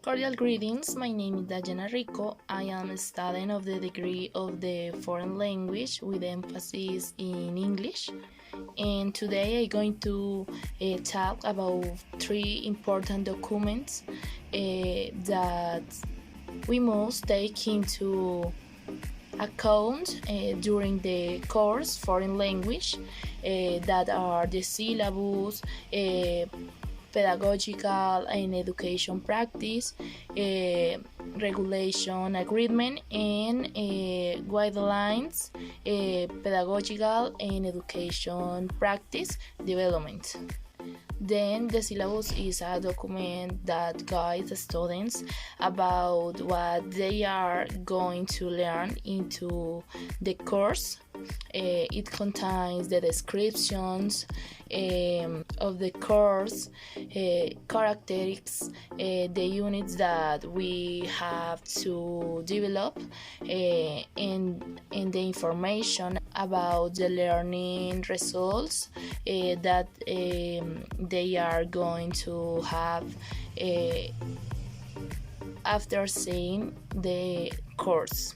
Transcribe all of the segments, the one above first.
Cordial greetings, my name is Dayana Rico. I am a student of the degree of the foreign language with emphasis in English. And today I'm going to talk about three important documents that we must take into account during the course foreign language that are the syllabus, pedagogical and education practice, regulation agreement, and guidelines, pedagogical and education practice development. Then the syllabus is a document that guides students about what they are going to learn into the course. It contains the descriptions of the course, characteristics, the units that we have to develop, and the information about the learning results that they are going to have after seeing the course.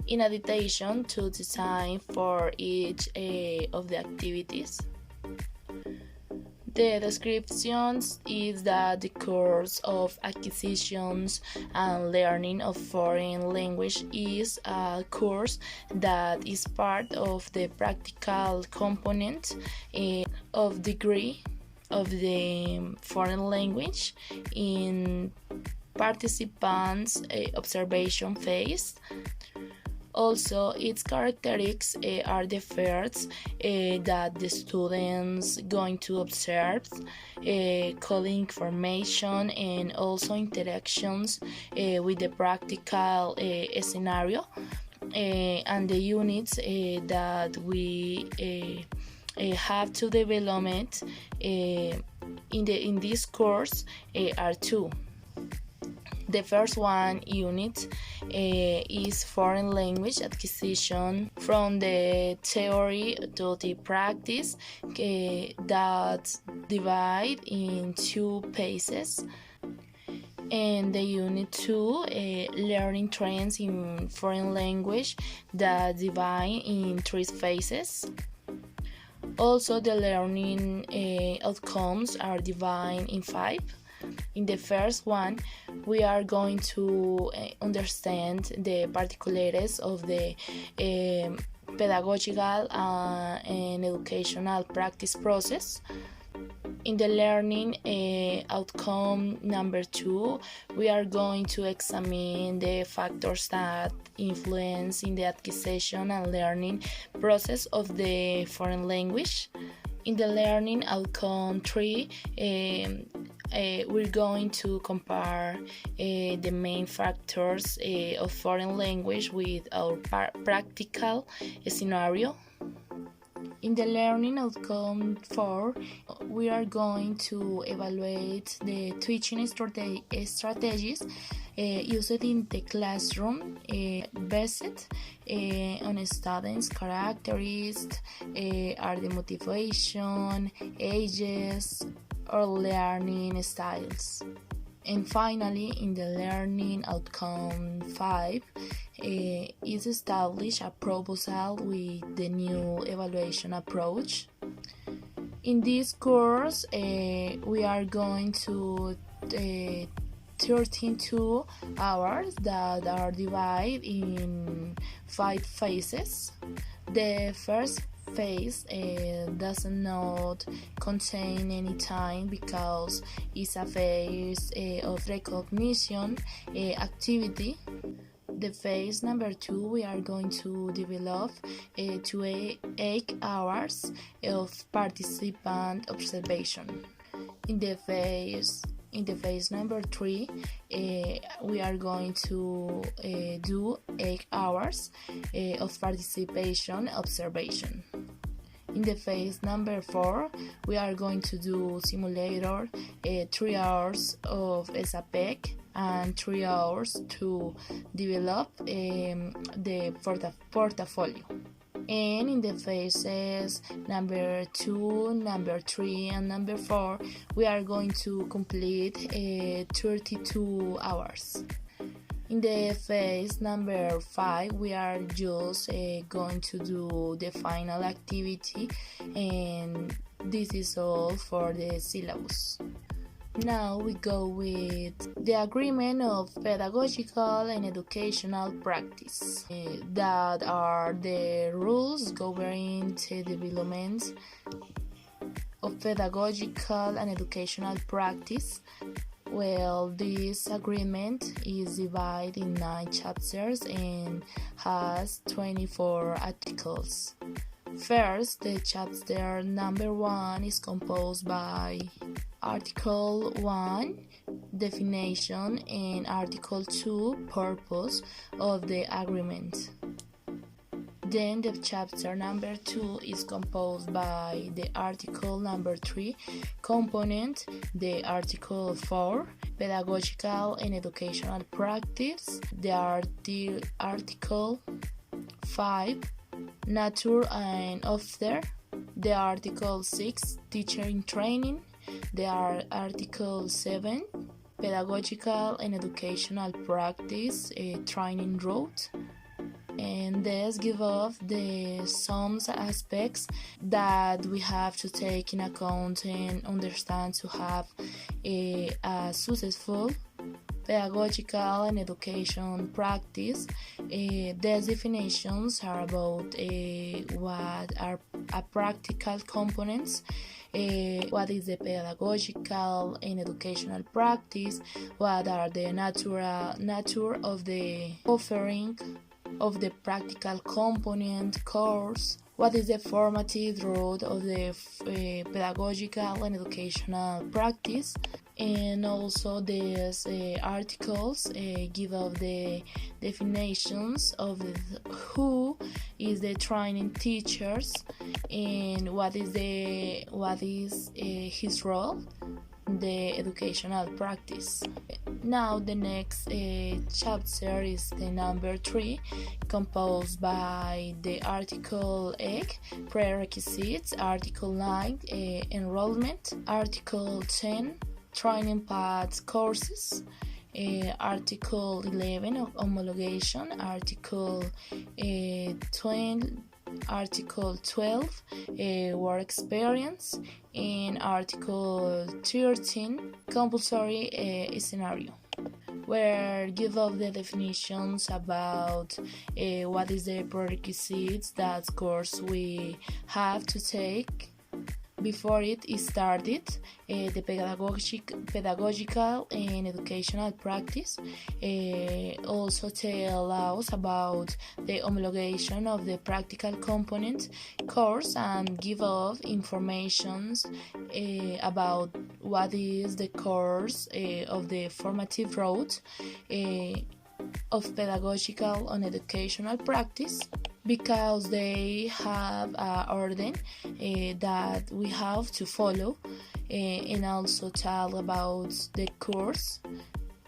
In addition to design for each of the activities, the descriptions is that the course of acquisitions and learning of foreign language is a course that is part of the practical component of degree of the foreign language in participants' observation phase. Also, its characteristics are the first that the students going to observe, coding information, and also interactions with the practical scenario, and the units that we have to develop in this course are two. The first one unit is foreign language acquisition, from the theory to the practice, that divide in two phases. And the unit 2, learning trends in foreign language, that divide in three phases. Also, the learning outcomes are divided in 5. In the first one, we are going to understand the particularities of the pedagogical and educational practice process. In the learning outcome number 2, we are going to examine the factors that influence in the acquisition and learning process of the foreign language. In the learning outcome 3, we're going to compare the main factors of foreign language with our practical scenario. In the learning outcome 4, we are going to evaluate the teaching strategies used in the classroom, based on students' characteristics, are the motivation, ages, or learning styles. And finally, in the learning outcome 5, is establish a proposal with the new evaluation approach. In this course, we are going to 32 hours that are divided in 5 phases. The first phase does not contain any time because it's a phase of recognition activity. The phase number 2, we are going to develop 8 hours of participant observation. In the phase number 3, we are going to do 8 hours of participation observation. In the phase number 4, we are going to do simulator, 3 hours of SAPEC and 3 hours to develop the portfolio. And in the phases number 2, number 3, and number 4, we are going to complete 32 hours. In the phase number 5, we are just going to do the final activity, and this is all for the syllabus. Now we go with the agreement of pedagogical and educational practice. That are the rules governing the development of pedagogical and educational practice. Well, this agreement is divided in 9 chapters and has 24 articles. First, the chapter number 1 is composed by Article 1, definition, and Article 2, purpose of the agreement. Then the chapter number 2 is composed by the Article number 3, component, the Article 4, pedagogical and educational practice, the Article 5, nature and after, the Article 6, teacher in training, the Article 7, pedagogical and educational practice, training route, and this give off the some aspects that we have to take in account and understand to have a successful pedagogical and education practice. These definitions are about what are practical components, what is the pedagogical and educational practice, what are the nature of the offering of the practical component course, what is the formative road of the pedagogical and educational practice, and also these articles give of the definitions of who is the training teachers and what is his role in the educational practice. Now the next chapter is the number 3, composed by the Article 8, prerequisites, Article 9, enrollment, Article 10, training paths courses, Article 11, homologation, Article 12, work experience, and Article 13, compulsory scenario, where give up the definitions about what is the prerequisites that course we have to take before it is started, the pedagogical and educational practice, also tell us about the homologation of the practical component course and give off informations about what is the course of the formative road of pedagogical and educational practice, because they have an order that we have to follow, and also tell about the course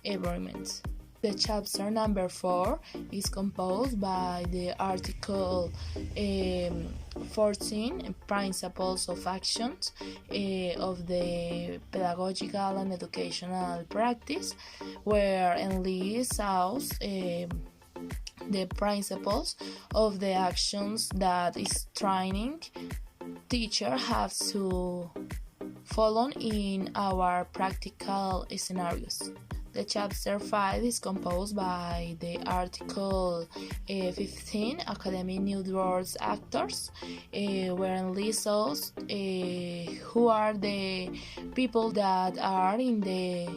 agreement. The chapter number 4 is composed by the Article 14, principles of actions of the pedagogical and educational practice, where enlists out the principles of the actions that is training teacher has to follow in our practical scenarios. The chapter 5 is composed by the Article 15, academic networks actors, where enlists us who are the people that are in the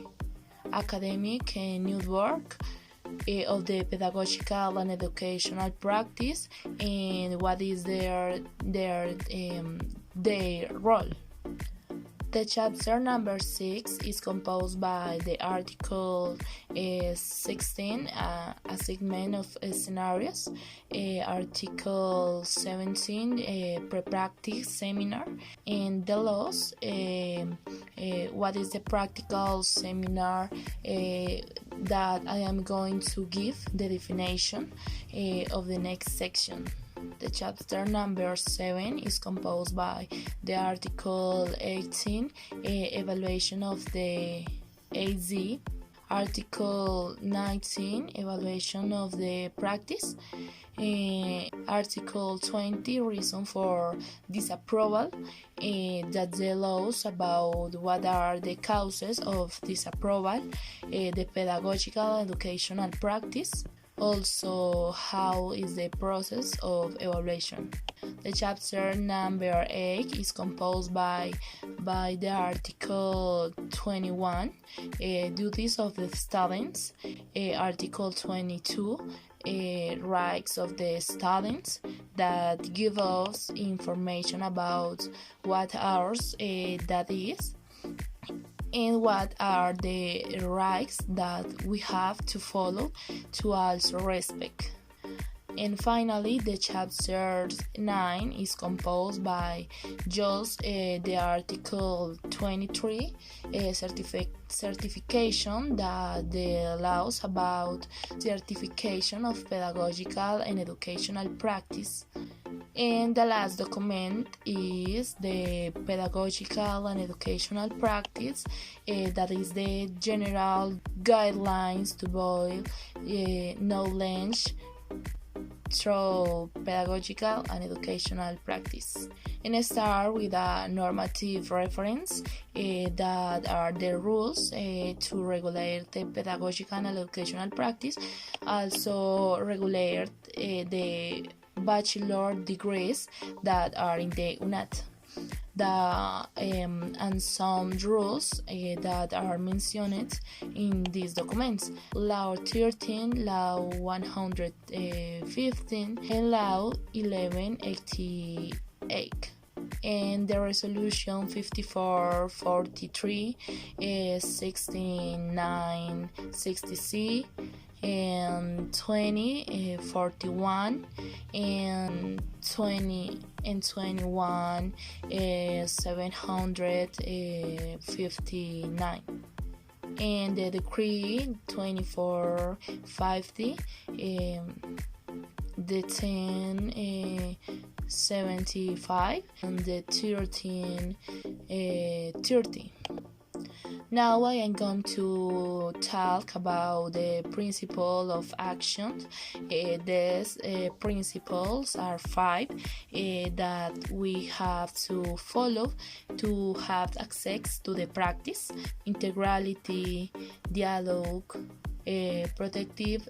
academic network of the pedagogical and educational practice, and what is their role. The chapter number 6 is composed by the Article 16, a segment of scenarios, Article 17, pre-practice seminar, and the laws, what is the practical seminar that I am going to give the definition of the next section. The chapter number 7 is composed by the article 18, evaluation of the AZ, article 19, evaluation of the practice, article 20, reason for disapproval, that the laws about what are the causes of disapproval, the pedagogical educational practice, also how is the process of evaluation. The chapter number 8 is composed by the article 21, duties of the students, article 22, rights of the students, that give us information about what hours that is, and what are the rights that we have to follow to also respect. And finally, the chapter 9 is composed by just the article 23, certification, that the laws about certification of pedagogical and educational practice. And the last document is the pedagogical and educational practice, that is the general guidelines to build knowledge through pedagogical and educational practice. And I start with a normative reference, that are the rules to regulate the pedagogical and educational practice, also regulate the bachelor degrees that are in the UNAT. And some rules that are mentioned in these documents: Law 13, Law 115, and Law 1188. And the resolution 5443, 16960, and 2041, and 20 and 21, 759, and the decree 2450, the 1075, and the 1330. Now I am going to talk about the principle of action. These principles are 5 that we have to follow to have access to the practice: integrality, dialogue, protective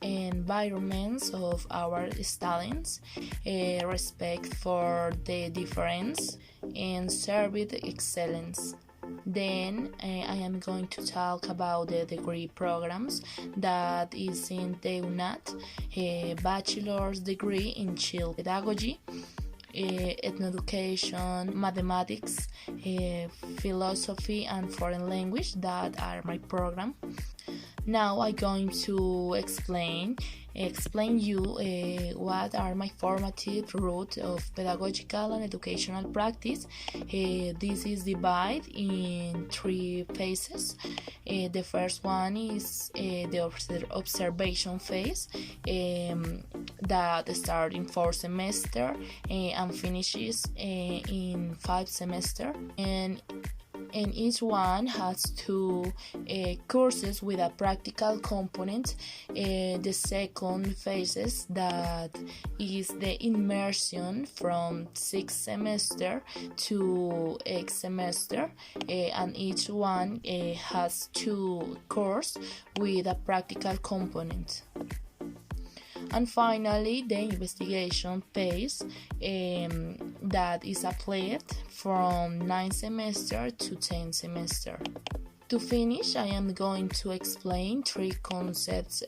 environments of our students, respect for the difference, and service excellence. Then I am going to talk about the degree programs that is in the UNAT: bachelor's degree in child pedagogy, ethnoeducation, mathematics, philosophy, and foreign language. That are my program. Now I'm going to explain you what are my formative route of pedagogical and educational practice. This is divided in 3 phases. The first one is the observation phase, that starts in 4 semesters and finishes in 5 semesters, and each one has 2 courses with a practical component. The second phase, that is the immersion from 6 semester to 8 semester, and each one has 2 courses with a practical component. And finally, the investigation phase, that is applied from 9 semester to 10 semester. To finish, I am going to explain 3 concepts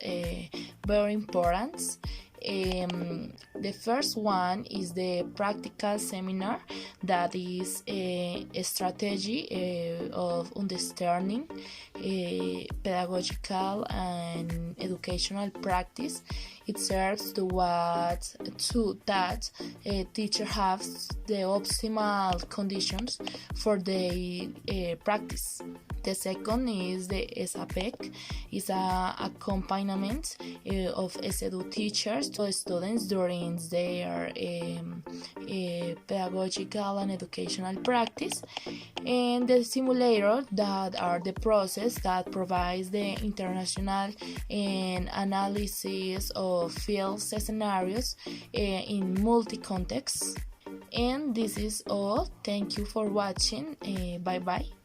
very important. The first one is the practical seminar, that is a strategy of understanding pedagogical and educational practice. It serves to that a teacher has the optimal conditions for their practice. The second is the SAPEC, is a accompaniment of SEDU teachers to students during their pedagogical and educational practice, and the simulator, that are the process that provides the international and analysis of field scenarios in multi-contexts. And this is all. Thank you for watching. Bye bye.